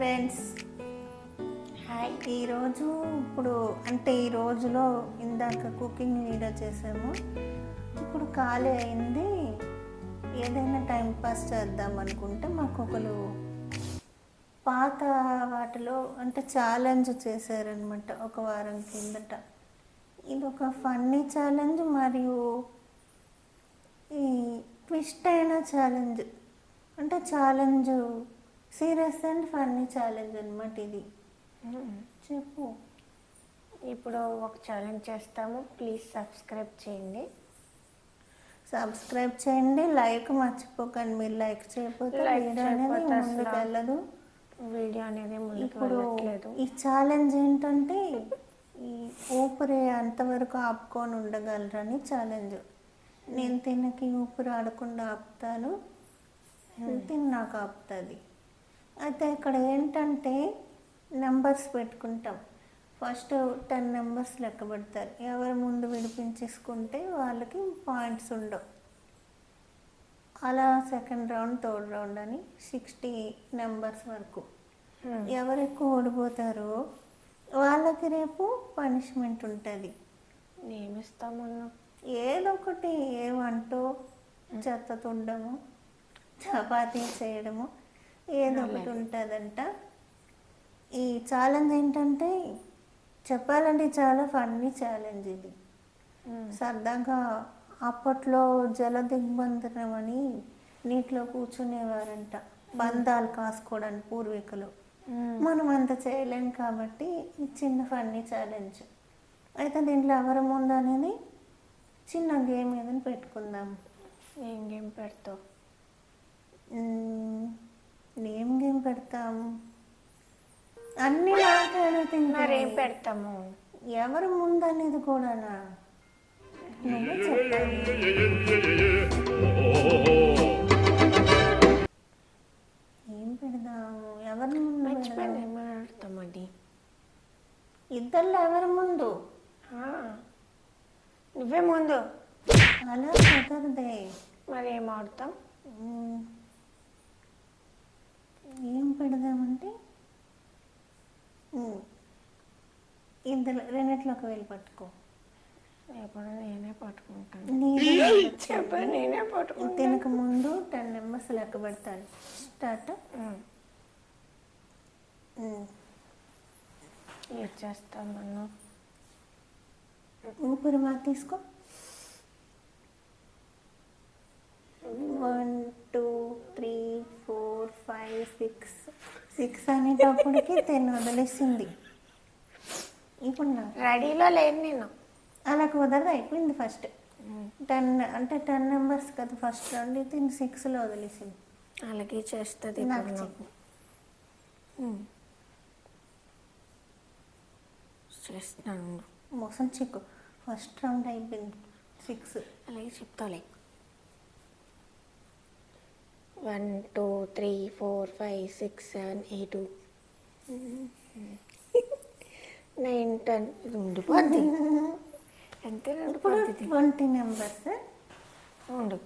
Friends, hi. ఈరోజు ఈ రోజులో ఇందాక కుకింగ్ వీడియో చేసాము. ఇప్పుడు ఖాళీ అయింది, ఏదైనా టైం పాస్ చేద్దాం అనుకుంటే మాకు ఒకరు పాత వాటిలో ఛాలెంజ్ చేశారనమాట ఒక వారం కిందట. ఇది ఒక ఫన్నీ ఛాలెంజ్ మరియు ఈ ట్విస్ట్ అయిన challenge, challenge serious and funny challenge అనమాట. ఇది చెప్పు. ఇప్పుడు ఒక ఛాలెంజ్ చేస్తాము, ప్లీజ్ సబ్స్క్రైబ్ చేయండి. లైక్ మర్చిపోకండి. మీరు లైక్ చేయకపోతే వీడియో అనేది ముందుకు వెళ్ళదు. ఈ ఛాలెంజ్ ఏంటంటే ఈ ఊపిరి అంతవరకు ఆపుకొని ఉండగలరని ఛాలెంజ్. నేను తినకి ఊపిరి ఆడకుండా ఆపుతాను, నాకు ఆపుతుంది. అయితే ఇక్కడ ఏంటంటే నెంబర్స్ పెట్టుకుంటాం. ఫస్ట్ 10 నెంబర్స్ లెక్క పెడతారు. ఎవరు ముందు విడిపించేసుకుంటే వాళ్ళకి పాయింట్స్ ఉండవు. అలా సెకండ్ రౌండ్, థర్డ్ రౌండ్ అని 60 నెంబర్స్ వరకు. ఎవరు ఎక్కువ ఓడిపోతారో వాళ్ళకి రేపు పనిష్మెంట్ ఉంటుంది. ఏమిస్తామన్నా ఏదో ఒకటి, ఏమంటూ చెత్త తుండము, చపాతీ చేయడము, ఏదో ఒకటి ఉంటుందంట. ఈ ఛాలెంజ్ ఏంటంటే చెప్పాలంటే చాలా ఫన్నీ ఛాలెంజ్ ఇది. సరదాగా అప్పట్లో జల దిగ్బంధనం అని నీటిలో కూర్చునేవారంట, బంధాలు కాసుకోవడానికి పూర్వీకులు. మనం అంత చేయలేం కాబట్టి ఈ చిన్న ఫన్నీ ఛాలెంజ్. అయితే దీంట్లో ఎవరి ముందు అనేది చిన్న గేమ్ ఏదని పెట్టుకుందాం. ఏం గేమ్ పెడతావు? ఏం గేమ్ పెడతాం? అన్ని మరేం పెడతాము? ఎవరు ముందు అనేది కూడా నువ్వే చెప్పాలి. ఏం పెడదాము? ఎవరి ముందు పెడతామండి? ఇద్దరిలో ఎవరు ముందు? నువ్వే ముందు. అలా కుదరదే. మరి ఏం ఆడతాం? ఏం పెడదామంటే ఇద్దరు రెండిట్లోకి వెళ్ళి పట్టుకో. ఎప్పుడు నేనే పట్టుకుంటాను. నేనే పట్టుకుంటాను. దీనికి ముందు 10 నెంబర్స్ లెక్క పెడతాను. స్టార్ట్. ఏం చేస్తాను నన్ను? ఊపిరి బాగా తీసుకో. 1 2 3 4 5 6 అనేటప్పటికి 10 వదిలేసింది. ఇప్పుడు రెడీలో లేను నేను. అలా కుదరదు, అయిపోయింది. ఫస్ట్ 10 నెంబర్స్ కదా ఫస్ట్ రౌండ్. ఇది 6లో వదిలేసింది. అలాగే చేస్తుంది నాకు. చేస్తున్నాను. మోసం చిక్కు. ఫస్ట్ రౌండ్ అయిపోయింది. 6. అలాగే చెప్తాలే. 1 2 3 4 5 6 7 8 9 10 ఇది ఉండిపోద్ది. అంతే. ఇప్పుడు 20 నెంబర్స్ ఉండు.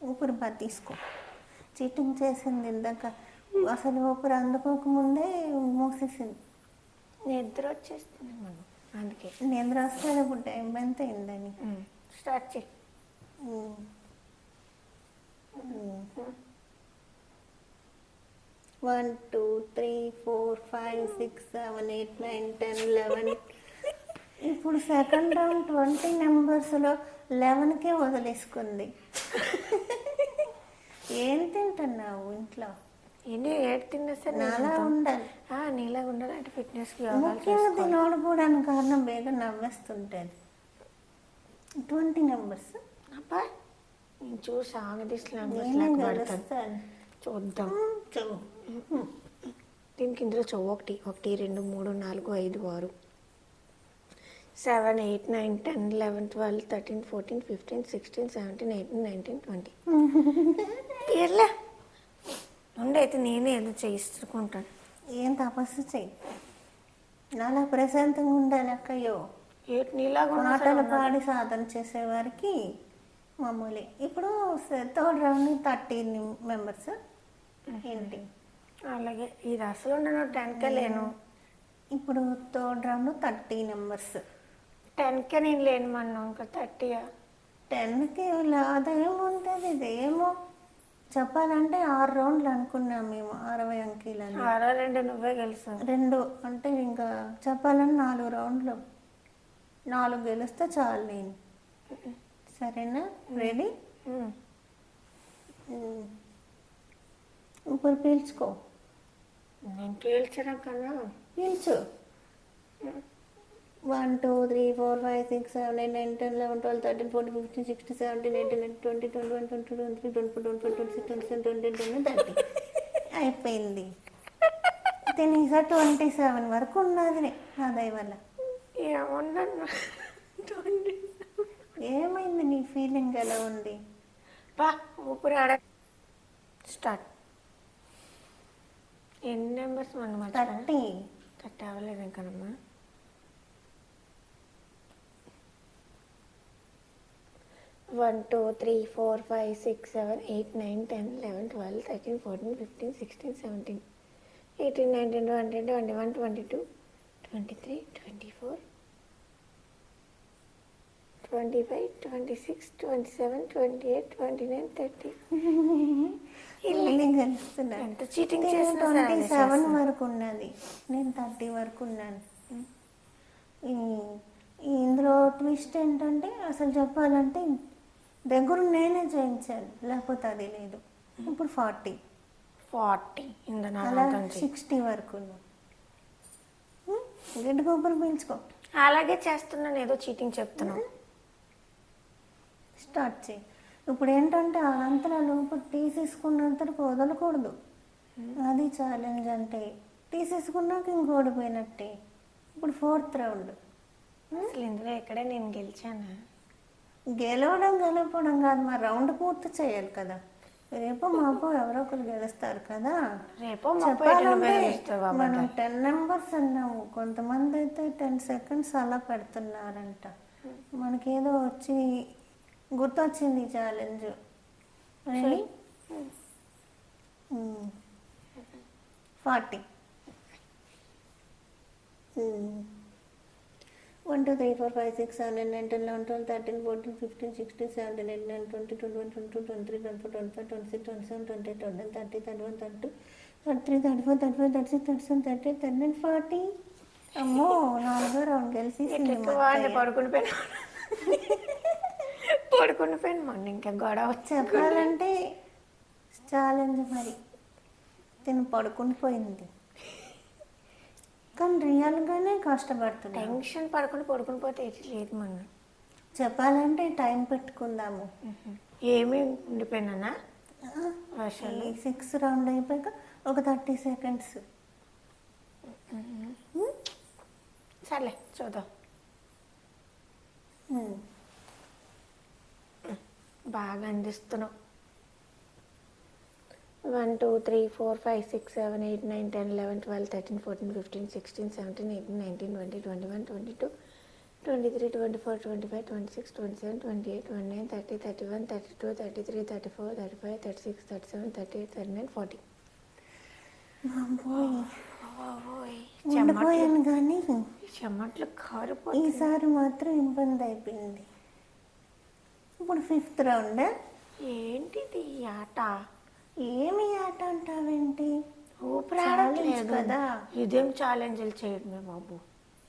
ఊపిరి బాగా తీసుకో. చీటింగ్ చేసింది ఇందాక. అసలు ఊపిరి అందుకోకముందే మూసేసింది. నిద్ర వచ్చేస్తుంది మనం, అందుకే. నిద్ర వస్తే ఇప్పుడు టైం ఎంత అయిందని. స్టార్ట్ చేయి. 1 2 3 4 5 6 7 8 9 10 11. ఇప్పుడు సెకండ్ రౌండ్ 20 నెంబర్స్లో 11కే వదిలేసుకుంది. ఏం తింటున్నావు ఇంట్లో? ఏడు తిన్నా సరే నాలా ఉండాలి. నీలా ఉండాలి అంటే ఫిట్నెస్కి ముఖ్యంగా తినోడిపోవడానికి కారణం బేగా నవ్వేస్తుంటుంది. 20 నెంబర్స్. అబ్బా నేను చూసి ఆగదీస్తాను. చూద్దాం. దీనికి ఇందులో 1 1 2 3 4 5 6 7 8 9 10 11 12 13 14 15 16 17 18 19 20. ఇలా ఉండైతే నేనే ఏదో చేయించుకుంటాను. ఏం తపస్సు చెయ్యి, నాలా ప్రశాంతంగా ఉండాలి అక్కయ్యో. నీలాగా ఆటలు పాడి సాధన చేసేవారికి మామూలే. ఇప్పుడు థర్డ్ రౌండ్ 30 మెంబర్స్. ఏంటి అలాగే ఇది అసలు నేను 10కే లేను. ఇప్పుడు థర్డ్ రౌండ్ 30 నెంబర్స్. 10కే నేను లేను మనం ఇంకా 30. 10కి అదేముంటుంది, ఇదేమో చెప్పాలంటే 6 రౌండ్లు అనుకున్నాం మేము, 60 అంకెలని. 62 నువ్వే గెలిచావు. 2 అంటే ఇంకా చెప్పాలని 4 రౌండ్లు, 4 గెలిస్తే చాలు నేను. సరేనా? రెడీ? ఇప్పుడు పీల్చుకో. నేను పీల్చడం కన్నా పీల్చు. 1 2 3 4 5 6 7 8 9 10 11 12 13 14 15 16 17 18 20 21 22 23 24 25 26 27 28 29 30 అయిపోయింది. తినేసా 27 వరకు ఉన్నది నా దయ వల్ల. ఏమన్నా ఏమైంది? నీ ఫీలింగ్ ఎలా ఉంది? బా ఊపిరి ఆడ. స్టార్ట్. ఎన్ని నెంబర్స్ మనం 30. 30 అవ్వలేదు ఇంకనమ్మా. 1 2 3 4 5 6 7 8 9 10 11 12 13 14 15 16 17 18 19 20 21 22 23 24 25 26 27 28 29 30. ఫీలింగ్ కలుస్తున్నా. ఎంత చీటింగ్ 27 వరకు ఉన్నది, నేను 30 వరకు ఉన్నాను. ఇందులో ట్విస్ట్ ఏంటంటే అసలు చెప్పాలంటే దగ్గర నేనే చేయించాను, లేకపోతే అది లేదు. ఇప్పుడు 40 అలా 60 వరకు గడ్డి కొబ్బరి పీల్చుకో. అలాగే చేస్తున్నాను, ఏదో చీటింగ్ చెప్తున్నాను. స్టార్ట్ చేయి. ఇప్పుడు ఏంటంటే అంతలో లోపల తీసేసుకున్నంతకు వదలకూడదు, అది ఛాలెంజ్. అంటే తీసేసుకున్నాక ఇంక ఓడిపోయినట్టే. ఇప్పుడు 4th రౌండ్. అసలు ఇందులో ఎక్కడే నేను గెలిచానా? గెలవడం కాదు, మరి రౌండ్ పూర్తి చేయాలి కదా. రేపు మాపు ఎవరో ఒకరు గెలుస్తారు కదా. రేపో చెప్పాలంటే మనం 10 నెంబర్స్ అన్నాము, కొంతమంది అయితే 10 సెకండ్స్ అలా పెడుతున్నారంట. మనకేదో వచ్చి గుర్తొచ్చింది ఛాలెంజ్. రెడీ? 40. 1 2 3 4 5 6 7 8 9 10 11 12 13 14 15 16 17 18 19 20 21 22 23 24 25 26 27 28 29 30 31 32 33 34 35 36 37 38 39 40. అమ్మో, 4వ రౌండ్ గెలిచేసింది. పడుకుని పోయిన మొన్న ఇంకా గొడవ. చెప్పాలంటే ఛాలెంజ్ మరి తిను పడుకుని పోయింది, కానీ రియల్గానే కష్టపడుతుంది. టెన్షన్ పడుకుని పోతే ఏది లేదు మన. చెప్పాలంటే టైం పెట్టుకుందాము. ఏమి ఉండిపోయినా ఈ 6 రౌండ్ అయిపోయాక ఒక 30 సెకండ్స్. సర్లే చూద్దాం. బాగా అందిస్తున్నావు. 1 2 3 4 5 6 7 8 9 10 11 12 13 14 15 16 17 18 19 20 21 22 23 24 25 26 27 28 29 30 31 32 33 34 35 36 37 38 39 40. ఉండిపోయాను కానీ చెమట్లు కారిపోయి ఈసారి మాత్రం ఇబ్బంది అయిపోయింది. ఇప్పుడు 5th రౌండ్. ఏంటిది ఈ ఆట? ఏమి ఆట అంటావేంటి? ఊపిరాడట్లేదు కదా. ఇదేం ఛాలెంజ్లు చేయడమే బాబు.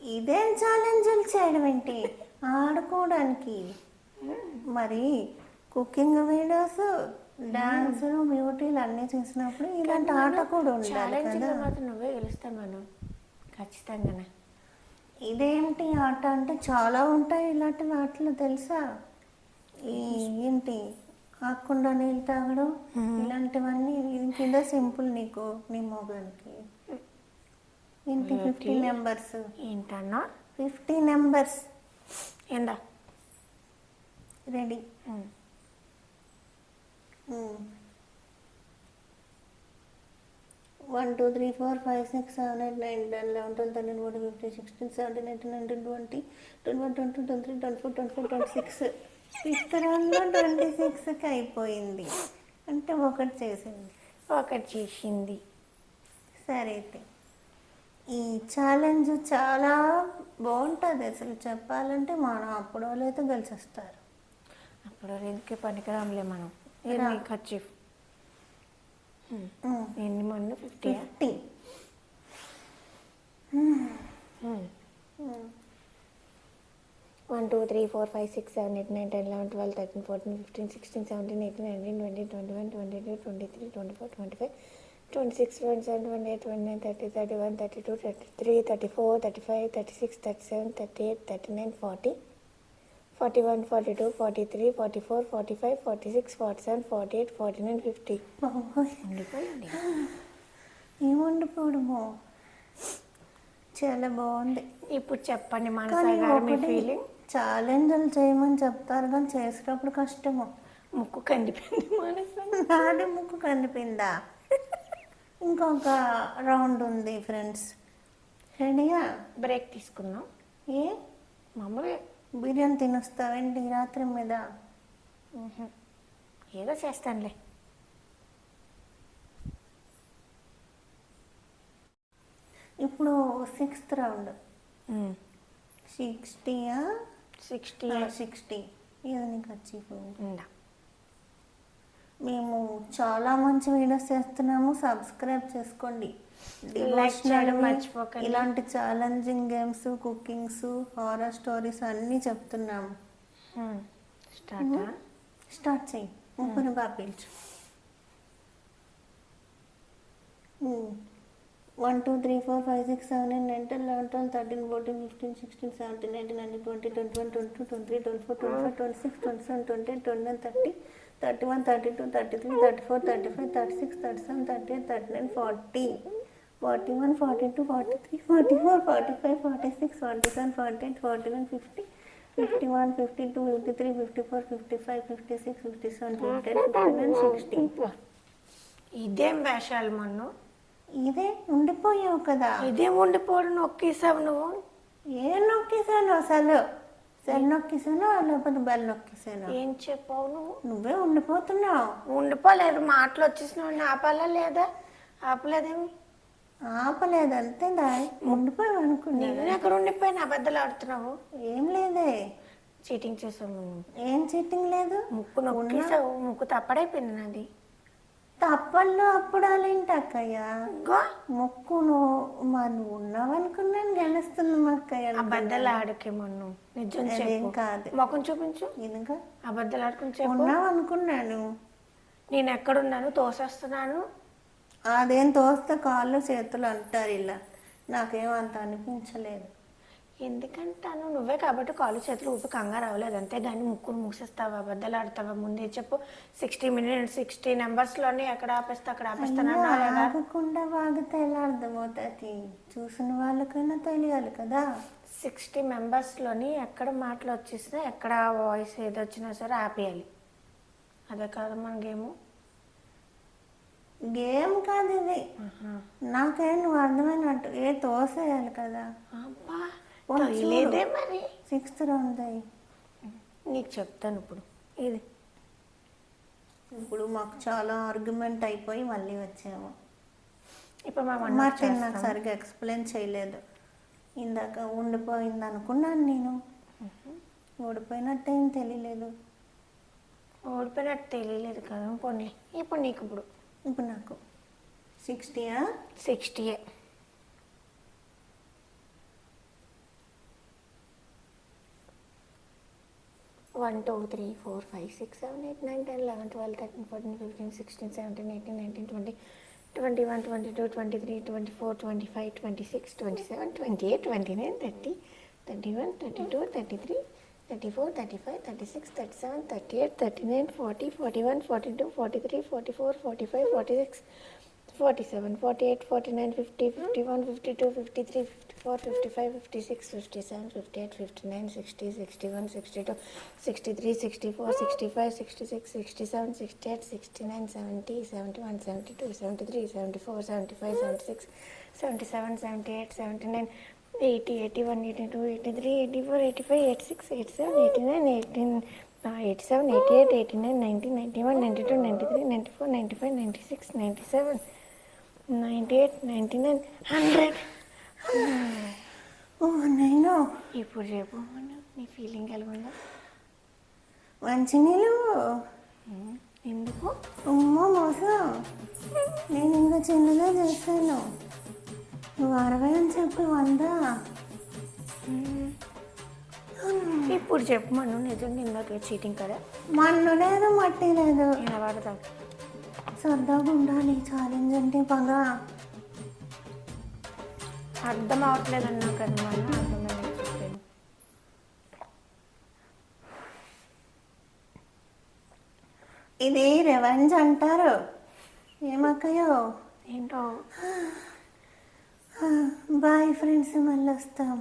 ఇదేం ఛాలెంజ్లు చేయడం ఏంటి? ఆడుకోవడానికి. మరి కుకింగ్ వీడియోస్, డాన్సులు, బ్యూటీలు అన్నీ చూసినప్పుడు ఇలాంటి ఆట కూడా ఉండాలి కదా. మాత్రం నువ్వే గెలుస్తాను మనం ఖచ్చితంగానే. ఇదేంటి ఆట అంటే చాలా ఉంటాయి ఇలాంటి ఆటలు తెలుసా? ఏంటి కాకుండా నీళ్ళు తాగడం, ఇలాంటివన్నీ కింద సింపుల్ నీకు నీ మొగానికి. ఏంటి 50 నెంబర్స్ ఏంటన్నా? 50 నెంబర్స్. ఏందా? రెడీ? 1 2 3 4 5 6 7 8 9 10 11 12 13 14 15 16 17 18 19 20 21 22 23 24 25 26. 5th రౌండ్లో 26కి అయిపోయింది. అంటే ఒకటి చేసింది. సరే అయితే ఈ ఛాలెంజ్ చాలా బాగుంటుంది అసలు చెప్పాలంటే. మనం అప్పుడు వాళ్ళు అయితే గెలిచేస్తారు. అప్పుడు ఎందుకు పనికిరాములే మనం. రా. ఎన్ని ఖర్చు ఎన్ని మొన్న 50 50. 1 2 3 4 5 6 7 8 9 10 11 12 13 14 15 16 17 18 19 20 21 22 23 24 25 26 27 28 29 30 31 32 33 34 35 36 37 38 39 40 41 42 43 44 45 46 47 48 49 50 ఉండిపోయింది. ఏముండిపోవడమో చాలా బాగుంది. ఇప్పుడు చెప్పండి కానీ మనసా గారు మీ ఒకటి ఫీలింగ్. ఛాలెంజ్లు చేయమని చెప్తారు కానీ చేసేటప్పుడు కష్టము. ముక్కు కందిపోయింది మనసా. నాది ముక్కు కనిపిందా? ఇంకొక రౌండ్ ఉంది ఫ్రెండ్స్. రెడీగా? బ్రేక్ తీసుకుందాం. ఏ మామూలుగా బిర్యానీ తినొస్తావేంటి రాత్రి మీద? ఏదో చేస్తానులే. ఇప్పుడు 6th రౌండ్. 60 60 ఇది నీకు వచ్చిపోయింది. మేము చాలా మంచి వీడియోస్ చేస్తున్నాము, సబ్స్క్రైబ్ చేసుకోండి. లైక్ చేయడం మర్చిపోకండి. ఇలాంటి challenging games, cookings, horror stories అన్నీ చెప్తున్నాము. స్టార్ట్ చెయ్యి. ముగ్గురు బాగా పీల్చు. 1 2 3 4 5 6 7 8 9 10 11 12 13 14 15 16 17 18 19 20 21 22 23 24 25 26 27 28 29 30 31 32 33 34 35 36 37 38 39 40 41 42 43 44 45 46 47 48 49 50 51 52 53 54 55 56 57 58 59 60. ఇదేం వేషాలు మొన్న. ఇదే ఉండిపోయావు కదా. ఇదేం ఉండిపోవడం నొక్కేసావు నువ్వు. ఏం నొక్కేసాను అసలు? సెల్ నొక్కేసాను లేకపోతే బెల్ నొక్కేసాను? ఏం చెప్పావు నువ్వు? నువ్వే ఉండిపోతున్నావు. ఉండిపోలేదు, మాటలు వచ్చేసిన ఆపాలా లేదా? ఆపలేదేమి? ఆపలేదు అంతే. ఉండిపోయావు అనుకున్నా. నేను ఎక్కడ ఉండిపోయిన అబద్ధాలు ఆడుతున్నావు. ఏం లేదే. చీటింగ్ చేసావు. ఏం చీటింగ్ లేదు. ముక్కు నొక్కేసావు. ముక్కు తప్పడైపోయింది నాది. తప్పల్లో అప్పుడాలేంటి అక్కయ్య? ముక్కు నువ్వు ఉన్నావనుకున్నాను. గెలుస్తుంది మా అక్కయ్య. అబద్ధాలు ఆడకే మొన్న. నిజం చెప్పు. కాదు, ముఖం చూపించు. ఎందుకు అబద్ధాలు ఆడుకుని చెప్పు. ఉన్నావు అనుకున్నాను. నేను ఎక్కడున్నాను? తోసేస్తున్నాను. అదేం తోస్తే కాళ్ళు చేతులు అంటారు ఇలా. నాకేం అంత అనిపించలేదు. ఎందుకంటాను? నువ్వే కాబట్టి కాళ్ళు చేతులు ఊపి కంగారు అవ్వలేదు అంతే. కానీ ముక్కును మూసేస్తావా? అబద్ధాలు ఆడతావా? ముందే చెప్పు. 60 minutes 60 numbers-లోనే ఎక్కడ ఆపేస్తా అక్కడ ఆపేస్తాను. ఆగకుండా వాగితే ఎలా అర్థమవుతుంది? చూసిన వాళ్ళకైనా తెలియాలి కదా. 60 members-లోని ఎక్కడ మాటలు వచ్చేసినా ఎక్కడ వాయిస్ ఏది వచ్చినా సరే ఆపేయాలి. అదే కాదు మన గేమ్. గేమ్ కాదు ఇది. నాకేం నువ్వు అర్థమైనట్టు తోసేయాలి కదా. లేదే మరి. 6th రౌండ్ నీకు చెప్తాను ఇప్పుడు. ఇది ఇప్పుడు మాకు చాలా ఆర్గ్యుమెంట్ అయిపోయి మళ్ళీ వచ్చాము. ఇప్పుడు నాకు సరిగ్గా ఎక్స్ప్లెయిన్ చేయలేదు. ఇందాక ఉండిపోయింది అనుకున్నాను నేను. ఓడిపోయినట్టు ఏం తెలియలేదు. ఓడిపోయినట్టు తెలియలేదు కదా. పోనీ ఇప్పుడు నీకు ఇప్పుడు నాకు 60. 60. 1 2 3 4 5 6 7 8 9 10 11 12 13 14 15 16 17 18 19 20 21 22 23 24 25 26 27 28 29 30 31 32 33 34 35 36 37 38 39 40 41 42 43 44 45 46 47 48 49 50 51 52 53 54 55 56 57 58 59 60 61 62 63 64 65 66 67 68 69 70 71 72 73 74 75 76 77 78 79 80 81 82 83 84 85 86 87 89 87 88 89 90 91 92 93 94 95 96 97 98, 99, 100. ఓ నేను ఇప్పుడు చెప్పు మను, నీ ఫీలింగ్ ఎలా ఉందో? మంచినీళ్ళు ఎందుకు? ఉమ్మో మోసం. నేను ఇంకా చిన్నగా చేస్తాను. నువ్వు 60 అని చెప్పి 100. ఇప్పుడు చెప్పు మను, నిజం నిన్నకి చీటింగ్ కదా? మన్ను లేదు మట్టి లేదు. నేను వాడతావు. సరదాగా ఉండాలి. ఛాలెంజ్ అంటే పగ. అర్థం అవట్లేదు అన్నా కదా మను, అర్థమైంది చెప్పాను. ఇది రెవెంజ్ అంటారు. ఏమక్కయో? ఏంటో. బాయ్ ఫ్రెండ్స్, మళ్ళీ వస్తాం.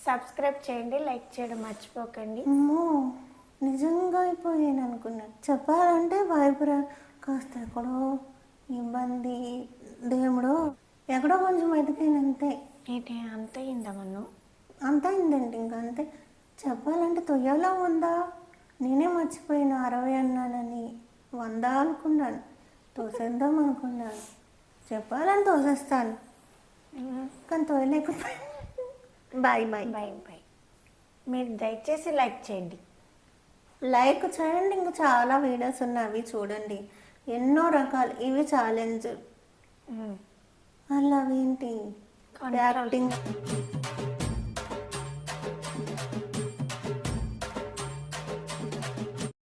సబ్స్క్రైబ్ చేయండి, లైక్ చేయడం మర్చిపోకండి. అమ్మో నిజంగా అయిపోయాను అనుకున్నా. చెప్పాలంటే వైపురా కాస్త ఎక్కడో ఇబ్బంది, దేవుడు ఎక్కడో కొంచెం ఎదిగానంతే. ఏంటి అంత అయిందా మను? అంత అయిందండి, ఇంకా అంతే. చెప్పాలంటే తొయ్యలో ఉందా, నేనే మర్చిపోయాను 60 అన్నానని. 100 అనుకున్నాను, తోసేద్దాం అనుకున్నాను. చెప్పాలని తోసేస్తాను, కానీ తోయలేకపోయాను. Bye bye bye bye. మీరు దయచేసి లైక్ చేయండి. లైక్ చేయండి. ఇంకా చాలా వీడియోస్ ఉన్నాయి, అవి చూడండి. ఎన్నో రకాలు. ఇవి ఛాలెంజ్, అలా అవేంటి Control. యాక్టింగ్.